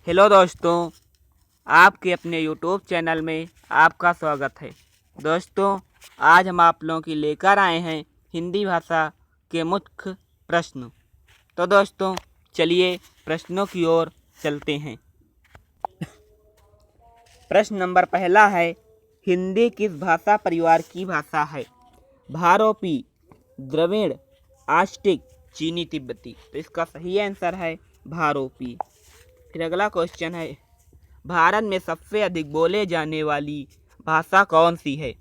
Hello दोस्तों, आपके अपने यूट्यूब चैनल में आपका स्वागत है। दोस्तों, आज हम आप लोगों की लेकर आए हैं हिंदी भाषा के मुख्य प्रश्न। तो दोस्तों, चलिए प्रश्नों की ओर चलते हैं। प्रश्न नंबर पहला है, हिंदी किस भाषा परिवार की भाषा है? भारोपी, द्रविड़, आस्टिक, चीनी तिब्बती। तो इसका सही आंसर है भारोपी। फिर अगला क्वेश्चन है, भारत में सबसे अधिक बोले जाने वाली भाषा कौन सी है?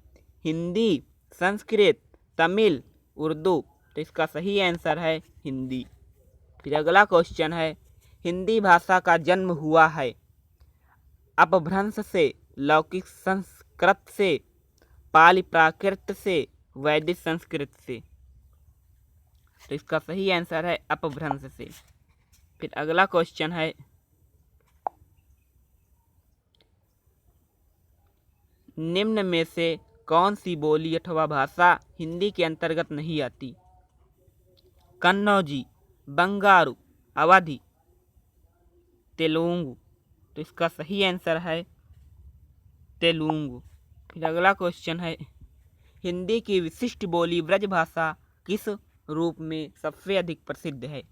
हिंदी, संस्कृत, तमिल, उर्दू। तो इसका सही आंसर है हिंदी। फिर अगला क्वेश्चन है, हिंदी भाषा का जन्म हुआ है अपभ्रंश से, लौकिक संस्कृत से, पाली प्राकृत से, वैदिक संस्कृत से। तो इसका सही आंसर है अपभ्रंश से। फिर अगला क्वेश्चन है, निम्न में से कौन सी बोली अथवा भाषा हिंदी के अंतर्गत नहीं आती? कन्नौजी, बंगारू, अवधी, तेलुगु। तो इसका सही आंसर है तेलुगु। फिर अगला क्वेश्चन है, हिंदी की विशिष्ट बोली ब्रजभाषा किस रूप में सबसे अधिक प्रसिद्ध है?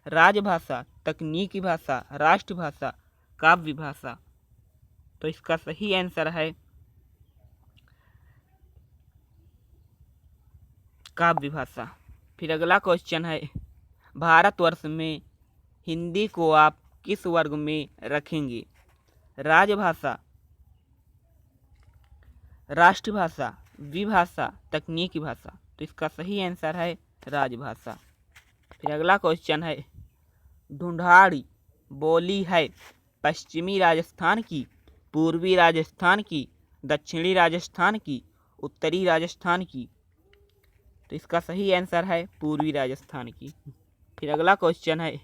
राजभाषा, तकनीकी भाषा, राष्ट्रभाषा, काव्य भाषा। तो इसका सही आंसर है काव्य भाषा। फिर अगला क्वेश्चन है, भारतवर्ष में हिंदी को आप किस वर्ग में रखेंगे? राजभाषा, राष्ट्रभाषा, विभाषा, तकनीकी भाषा। तो इसका सही आंसर है राजभाषा। फिर अगला क्वेश्चन है, ढूंढाड़ी बोली है पश्चिमी राजस्थान की, पूर्वी राजस्थान की, दक्षिणी राजस्थान की, उत्तरी राजस्थान की। तो इसका सही आंसर है पूर्वी राजस्थान की। फिर अगला क्वेश्चन है,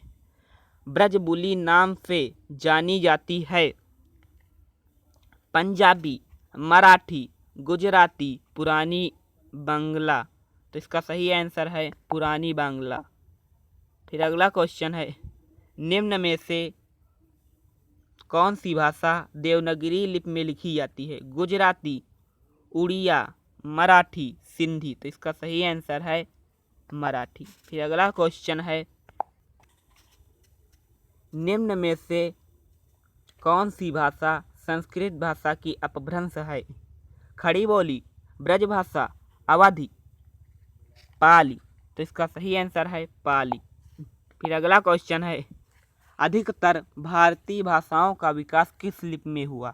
ब्रजबुली नाम से जानी जाती है पंजाबी, मराठी, गुजराती, पुरानी बांग्ला। तो इसका सही आंसर है पुरानी बांग्ला। फिर अगला क्वेश्चन है, निम्न में से कौन सी भाषा देवनागरी लिपि में लिखी जाती है? गुजराती, उड़िया, मराठी, सिंधी। तो इसका सही आंसर है मराठी। फिर अगला क्वेश्चन है, निम्न में से कौन सी भाषा संस्कृत भाषा की अपभ्रंश है? खड़ी बोली, ब्रजभाषा, अवधी, पाली। तो इसका सही आंसर है पाली। फिर अगला क्वेश्चन है, अधिकतर भारतीय भाषाओं का विकास किस लिपि में हुआ?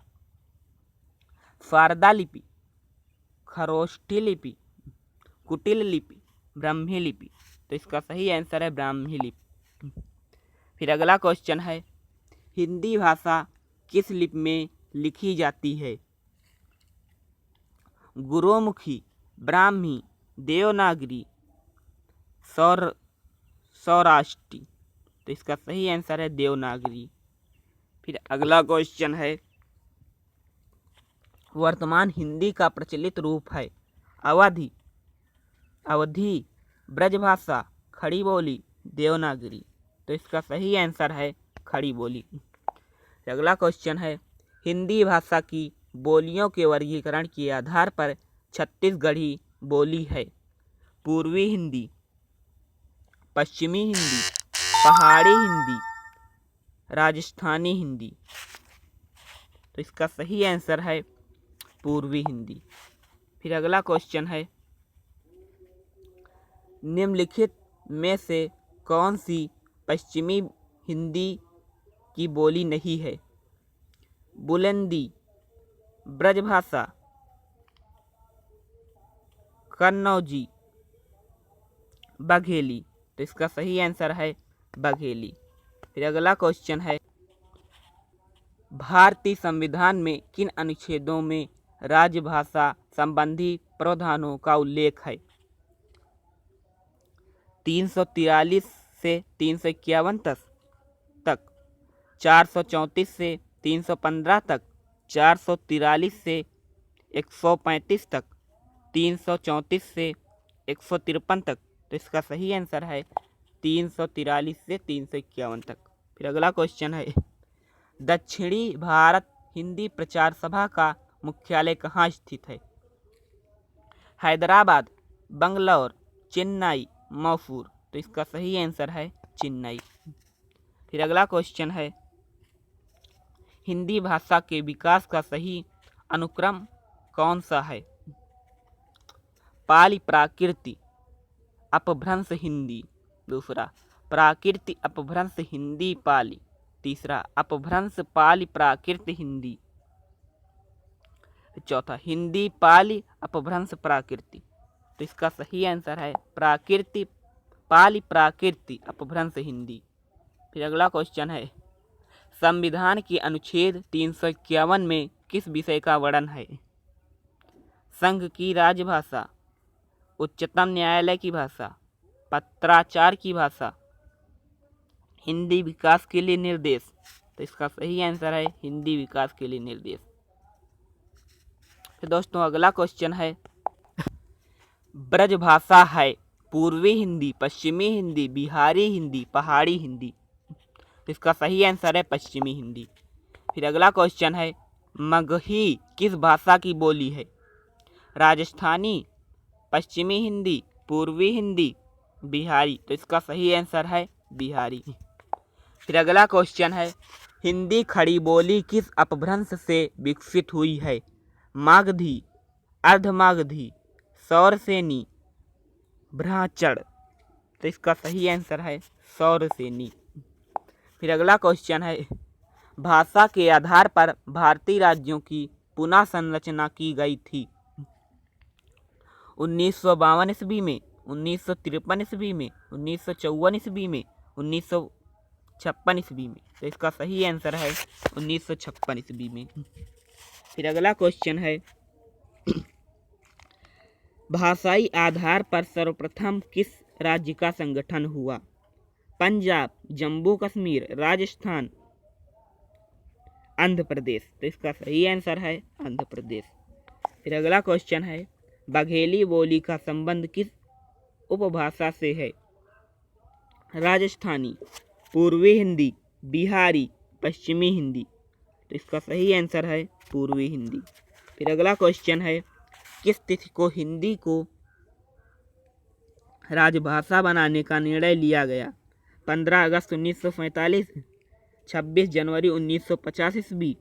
शारदा लिपि, खरोष्ठी लिपि, कुटिल लिपि, ब्राह्मी लिपि। तो इसका सही आंसर है ब्राह्मी लिपि। फिर अगला क्वेश्चन है, हिंदी भाषा किस लिपि में लिखी जाती है? गुरुमुखी, ब्राह्मी, देवनागरी, सौराष्ट्री। तो इसका सही आंसर है देवनागरी। फिर अगला क्वेश्चन है, वर्तमान हिंदी का प्रचलित रूप है अवधी, ब्रजभाषा, खड़ी बोली, देवनागरी। तो इसका सही आंसर है खड़ी बोली। अगला क्वेश्चन है, हिंदी भाषा की बोलियों के वर्गीकरण के आधार पर छत्तीसगढ़ी बोली है पूर्वी हिंदी, पश्चिमी हिंदी, पहाड़ी हिंदी, राजस्थानी हिंदी। तो इसका सही आंसर है पूर्वी हिंदी। फिर अगला क्वेश्चन है, निम्नलिखित में से कौन सी पश्चिमी हिंदी की बोली नहीं है? बुलंदी, ब्रजभाषा, कन्नौजी, बघेली। तो इसका सही आंसर है बघेली। फिर अगला क्वेश्चन है, भारतीय संविधान में किन अनुच्छेदों में राजभाषा संबंधी प्रावधानों का उल्लेख है? 343 से 351 तक, 434 से 315 तक, 443 से 135 तक, 334 से 153 तक। तो इसका सही आंसर है 343 से 351 तक। फिर अगला क्वेश्चन है, दक्षिणी भारत हिंदी प्रचार सभा का मुख्यालय कहाँ स्थित है? हैदराबाद, बंगलौर, चेन्नई, मैसूर। तो इसका सही आंसर है चेन्नई। फिर अगला क्वेश्चन है, हिंदी भाषा के विकास का सही अनुक्रम कौन सा है? पाली प्राकृति अपभ्रंश हिंदी, दूसरा प्राकृति अपभ्रंश हिंदी पाली, तीसरा अपभ्रंश पाली प्राकृत हिंदी, चौथा हिंदी पाली अपभ्रंश प्राकृति। तो इसका सही आंसर है प्राकृति पाली प्राकृति अपभ्रंश हिंदी। फिर अगला क्वेश्चन है, संविधान के अनुच्छेद 351 में किस विषय का वर्णन है? संघ की राजभाषा, उच्चतम न्यायालय की भाषा, पत्राचार की भाषा, हिंदी विकास के लिए निर्देश। तो इसका सही आंसर है हिंदी विकास के लिए निर्देश। फिर दोस्तों अगला क्वेश्चन है, ब्रजभाषा है पूर्वी हिंदी, पश्चिमी हिंदी, बिहारी हिंदी, पहाड़ी हिंदी। तो इसका सही आंसर है पश्चिमी हिंदी। फिर अगला क्वेश्चन है, मगही किस भाषा की बोली है? राजस्थानी, पश्चिमी हिंदी, पूर्वी हिंदी, बिहारी। तो इसका सही आंसर है बिहारी। फिर अगला क्वेश्चन है, हिंदी खड़ी बोली किस अपभ्रंश से विकसित हुई है? मागधी, अर्धमागधी, सौरसेनी, भ्राचड़। तो इसका सही आंसर है सौरसेनी। फिर अगला क्वेश्चन है, भाषा के आधार पर भारतीय राज्यों की पुनः संरचना की गई थी? 1952 ईस्वी में, 1953 ईस्वी में, 1954 ईस्वी में, 1956 ईस्वी में। तो इसका सही आंसर है 1956 ईस्वी में। फिर अगला क्वेश्चन है, भाषाई आधार पर सर्वप्रथम किस राज्य का संगठन हुआ? पंजाब, जम्मू कश्मीर, राजस्थान, आंध्र प्रदेश। तो इसका सही आंसर है आंध्र प्रदेश। फिर अगला क्वेश्चन है, बघेली बोली का संबंध किस उपभाषा से है? राजस्थानी, पूर्वी हिंदी, बिहारी, पश्चिमी हिंदी। तो इसका सही आंसर है पूर्वी हिंदी। फिर अगला क्वेश्चन है, किस तिथि को हिंदी को राजभाषा बनाने का निर्णय लिया गया? 15 अगस्त 1945, 26 जनवरी 1950 ईस्वी,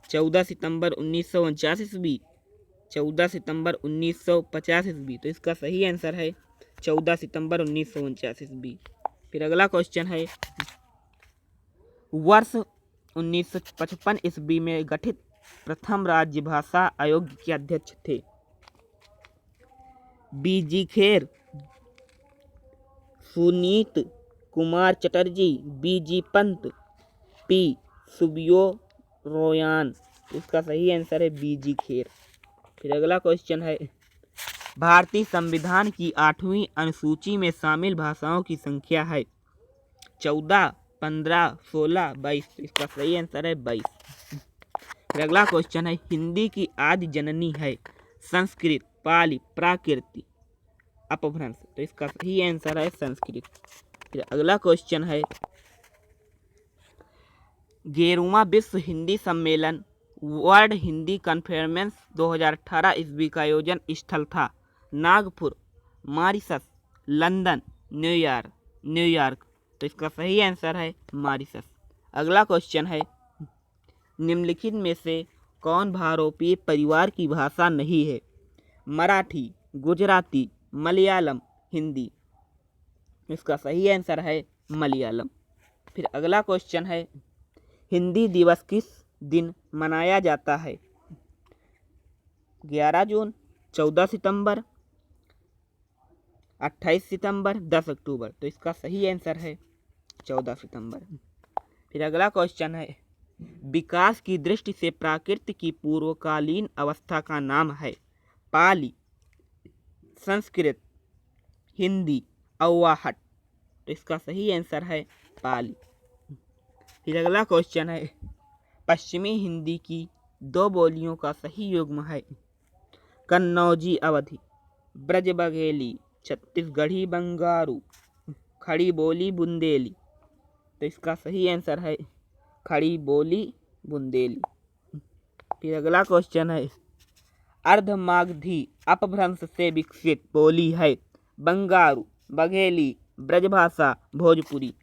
14 सितंबर 1949 ईस्वी, 14 सितंबर 1950 ईस्वी। तो इसका सही आंसर है 14 सितंबर 1949 ईस्वी। फिर अगला क्वेश्चन है, वर्ष 1955 ईस्वी में गठित प्रथम राज्य भाषा आयोग के अध्यक्ष थे? बीजी खेर, सुनीत कुमार चटर्जी, बीजी पंत, पी सुब्बोरोयान। इसका सही आंसर है बीजी खेर। फिर अगला क्वेश्चन है, भारतीय संविधान की 8वीं अनुसूची में शामिल भाषाओं की संख्या है? 14, 15, 16, 22। इसका सही आंसर है 22। फिर अगला क्वेश्चन है, हिंदी की आदि जननी है? संस्कृत, पाली, प्राकृत, अपभ्रंश। तो इसका सही आंसर है संस्कृत। फिर अगला क्वेश्चन है, 11वां विश्व हिंदी सम्मेलन वर्ल्ड हिंदी कॉन्फ्रेंस 2018 ईस्वी का आयोजन स्थल था? Nagpur, Mauritius, London, New York. तो इसका सही आंसर है मॉरिशस। अगला क्वेश्चन है, निम्नलिखित में से कौन भारोपीय परिवार की भाषा नहीं है? मराठी, गुजराती, मलयालम, हिंदी। इसका सही आंसर है मलयालम। फिर अगला क्वेश्चन है, हिंदी दिवस किस दिन मनाया जाता है? 11 जून, 14 सितंबर, 28 सितंबर, 10 अक्टूबर। तो इसका सही आंसर है 14 सितंबर। फिर अगला क्वेश्चन है, विकास की दृष्टि से प्राकृत की पूर्वकालीन अवस्था का नाम है? पाली, संस्कृत, हिंदी, अव्वाहट। तो इसका सही आंसर है पाली। फिर अगला क्वेश्चन है, पश्चिमी हिंदी की 2 बोलियों का सही युग्म है? कन्नौजी अवधी, ब्रज बघेली, छत्तीसगढ़ी बंगारू, खड़ी बोली बुंदेली। तो इसका सही आंसर है खड़ी बोली बुंदेली। फिर अगला क्वेश्चन है, अर्धमागधी अपभ्रंश से विकसित बोली है बंगारू, बघेली, ब्रजभाषा, भोजपुरी।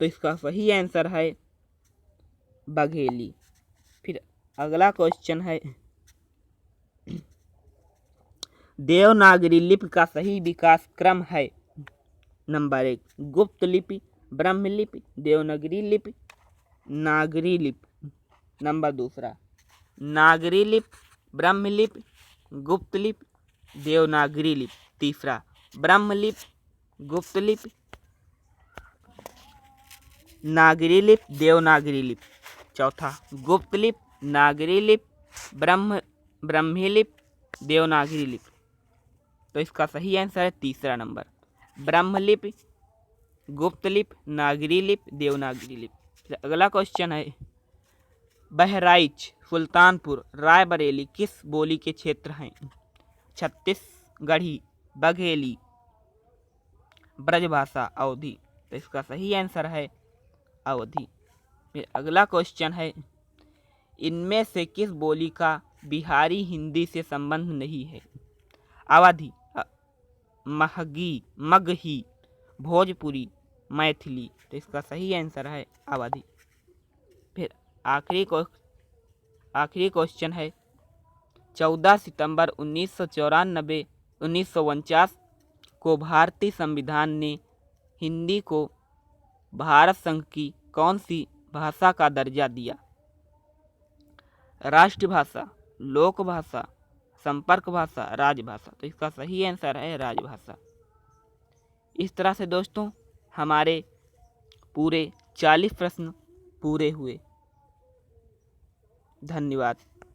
तो इसका सही आंसर है बघेली। फिर अगला क्वेश्चन है, देवनागरी लिपि का सही विकास क्रम है। नंबर 1 गुप्त लिपि, ब्रह्मलिपि, देवनागरी लिपि, नागरी लिपि। नंबर 2 नागरी लिपि, ब्रह्मलिपि, गुप्त लिपि, देवनागरी लिपि। तीसरा ब्रह्मलिपि, गुप्त लिपि, नागरी लिपि, देवनागरी लिपि। चौथा गुप्त लिपि, नागरी लिपि, ब्रह्मी लिपि, देवनागरी लिपि। तो इसका सही आंसर है तीसरा नंबर, ब्रह्मलिपि, गुप्त लिपि, नागरी लिपि, देवनागरी लिपि। अगला क्वेश्चन है, बहराइच, सुल्तानपुर, रायबरेली किस बोली के क्षेत्र हैं? छत्तीसगढ़ी, बघेली, ब्रजभाषा, अवधी। तो इसका सही आंसर है अवधी। फिर अगला क्वेश्चन है, इनमें से किस बोली का बिहारी हिंदी से संबंध नहीं है? अवधी, महगी, मगही, भोजपुरी, मैथिली। तो इसका सही आंसर है अवधी। फिर आखिरी क्वेश्चन है, 14 सितंबर 1949 को भारतीय संविधान ने हिंदी को भारत संघ की कौन सी भाषा का दर्जा दिया? राष्ट्रभाषा, लोकभाषा, संपर्क भाषा, राजभाषा। तो इसका सही आंसर है राजभाषा। इस तरह से दोस्तों हमारे पूरे 40 प्रश्न पूरे हुए। धन्यवाद।